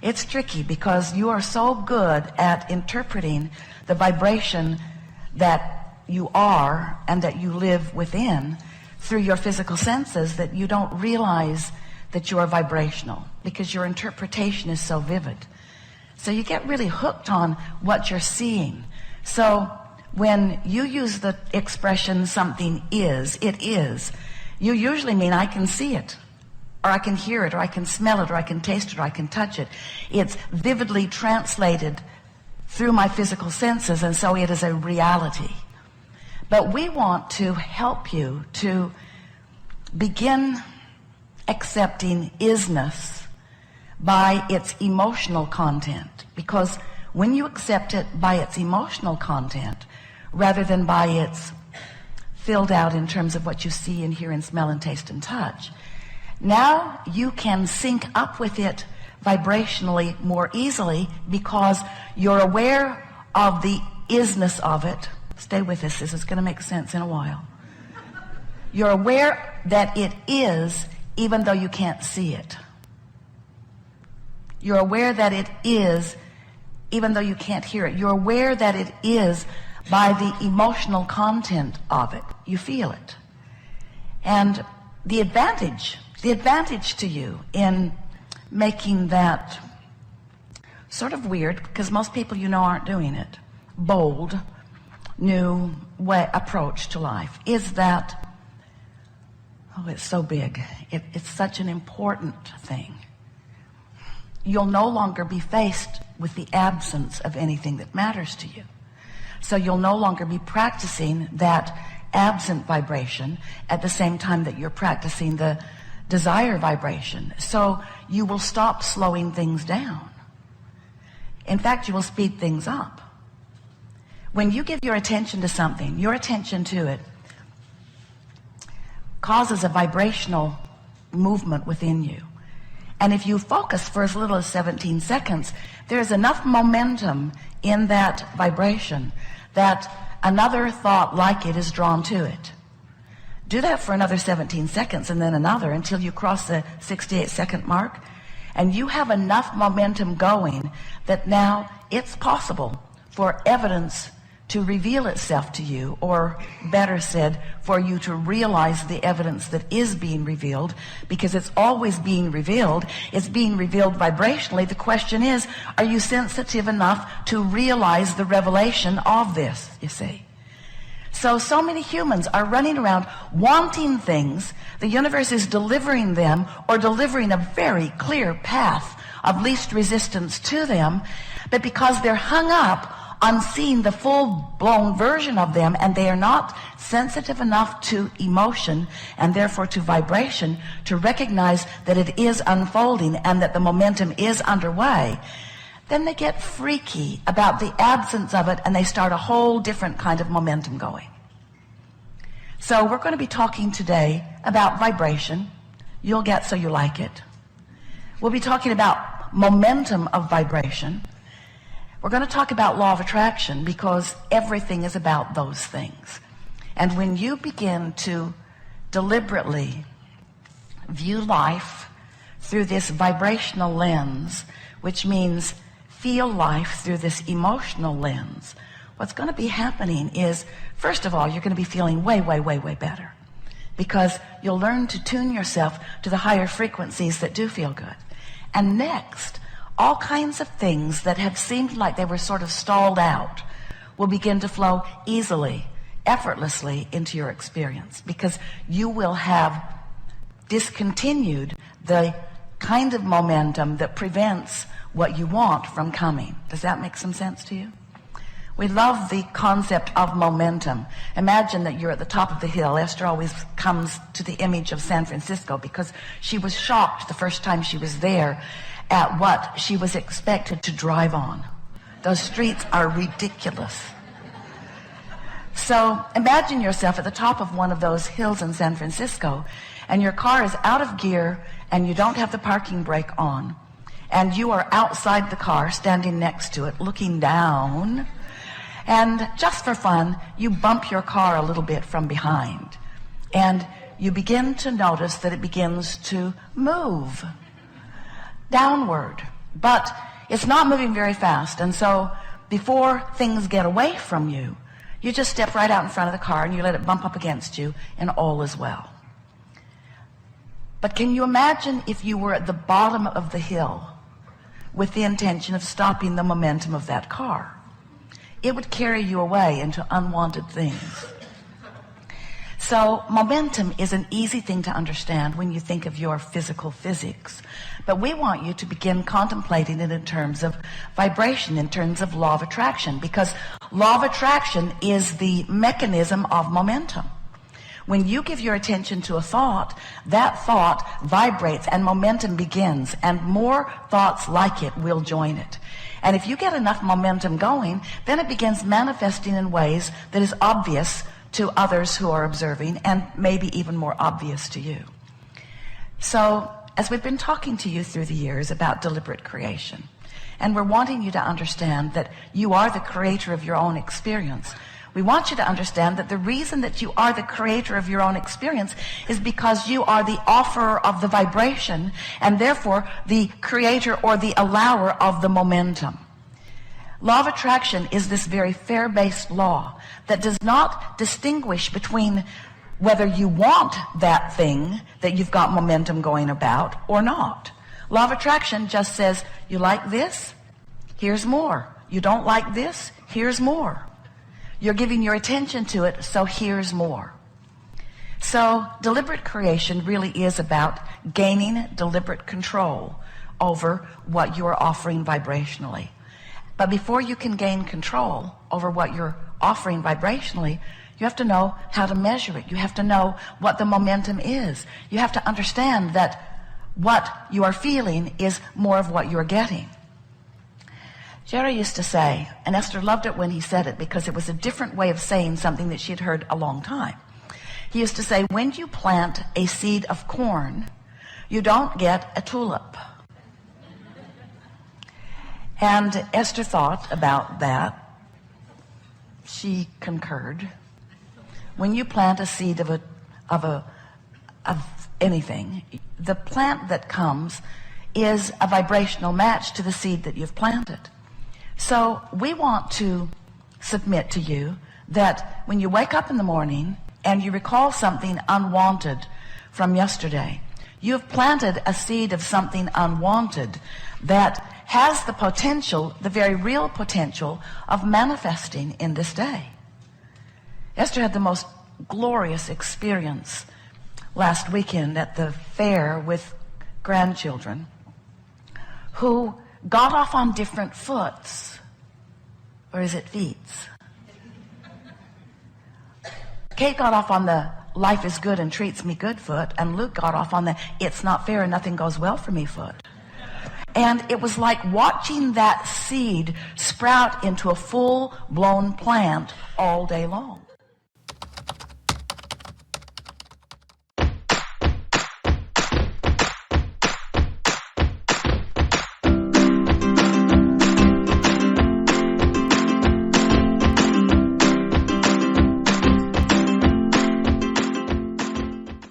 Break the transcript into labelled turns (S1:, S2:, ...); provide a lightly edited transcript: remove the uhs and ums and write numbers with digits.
S1: It's tricky because you are so good at interpreting the vibration that you are and that you live within through your physical senses that you don't realize that you are vibrational, because your interpretation is so vivid. So you get really hooked on what you're seeing. So when you use the expression something is, it is, you usually mean I can see it, or I can hear it, or I can smell it, or I can taste it, or I can touch it. It's vividly translated through my physical senses, and so it is a reality. But we want to help you to begin accepting isness by its emotional content, because when you accept it by its emotional content rather than by its filled out in terms of what you see and hear and smell and taste and touch, now you can sync up with it vibrationally more easily, because you're aware of the isness of it. Stay with us, this is going to make sense in a while. You're aware that it is, even though you can't see it. You're aware that it is, even though you can't hear it. You're aware that it is by the emotional content of it. You feel it. And the advantage to you in making that sort of weird, because most people you know aren't doing it, bold, new approach to life, is that, oh, it's so big. It's such an important thing. You'll no longer be faced with the absence of anything that matters to you. So you'll no longer be practicing that absent vibration at the same time that you're practicing the desire vibration. So you will stop slowing things down. In fact, you will speed things up. When you give your attention to something, your attention to it causes a vibrational movement within you. And if you focus for as little as 17 seconds, there's enough momentum in that vibration that another thought like it is drawn to it. Do that for another 17 seconds and then another until you cross the 68-second mark, and you have enough momentum going that now it's possible for evidence to reveal itself to you, or better said, for you to realize the evidence that is being revealed, because it's always being revealed. It's being revealed vibrationally. The question is, are you sensitive enough to realize the revelation of this, you see? So many humans are running around wanting things. The universe is delivering them, or delivering a very clear path of least resistance to them, but because they're hung up on seeing the full-blown version of them, and they are not sensitive enough to emotion and therefore to vibration to recognize that it is unfolding and that the momentum is underway, then they get freaky about the absence of it, and they start a whole different kind of momentum going. So we're going to be talking today about vibration. You'll get so you like it. We'll be talking about momentum of vibration. We're going to talk about law of attraction, because everything is about those things. And when you begin to deliberately view life through this vibrational lens, which means feel life through this emotional lens, what's going to be happening is, first of all, you're going to be feeling way, way, way, way better, because you'll learn to tune yourself to the higher frequencies that do feel good. And next, all kinds of things that have seemed like they were sort of stalled out will begin to flow easily, effortlessly into your experience, because you will have discontinued the kind of momentum that prevents what you want from coming. Does that make some sense to you? We love the concept of momentum. Imagine that you're at the top of the hill. Esther always comes to the image of San Francisco, because she was shocked the first time she was there at what she was expected to drive on. Those streets are ridiculous. So imagine yourself at the top of one of those hills in San Francisco, and your car is out of gear, and you don't have the parking brake on, and you are outside the car, standing next to it, looking down, and just for fun, you bump your car a little bit from behind, and you begin to notice that it begins to move downward. But it's not moving very fast. And so before things get away from you, you just step right out in front of the car and you let it bump up against you, and all is well. But can you imagine if you were at the bottom of the hill with the intention of stopping the momentum of that car? It would carry you away into unwanted things. So momentum is an easy thing to understand when you think of your physical physics. But we want you to begin contemplating it in terms of vibration, in terms of law of attraction, because law of attraction is the mechanism of momentum. When you give your attention to a thought, that thought vibrates and momentum begins, and more thoughts like it will join it. And if you get enough momentum going, then it begins manifesting in ways that is obvious to others who are observing, and maybe even more obvious to you. So, as we've been talking to you through the years about deliberate creation, and we're wanting you to understand that you are the creator of your own experience, we want you to understand that the reason that you are the creator of your own experience is because you are the offerer of the vibration, and therefore the creator or the allower of the momentum. Law of attraction is this very fair-based law that does not distinguish between whether you want that thing that you've got momentum going about or not. Law of attraction just says, you like this? Here's more. You don't like this? Here's more. You're giving your attention to it, so here's more. So deliberate creation really is about gaining deliberate control over what you are offering vibrationally. But before you can gain control over what you're offering vibrationally, you have to know how to measure it. You have to know what the momentum is. You have to understand that what you are feeling is more of what you're getting. Jerry used to say, and Esther loved it when he said it because it was a different way of saying something that she'd heard a long time. He used to say, when you plant a seed of corn, you don't get a tulip. And Esther thought about that. She concurred. When you plant a seed of anything, the plant that comes is a vibrational match to the seed that you've planted. So we want to submit to you that when you wake up in the morning and you recall something unwanted from yesterday, you have planted a seed of something unwanted that has the potential, the very real potential of manifesting in this day. Esther had the most glorious experience last weekend at the fair with grandchildren who got off on different foots. Or is it feets? Kate got off on the life is good and treats me good foot, and Luke got off on the it's not fair and nothing goes well for me foot. And it was like watching that seed sprout into a full-blown plant all day long.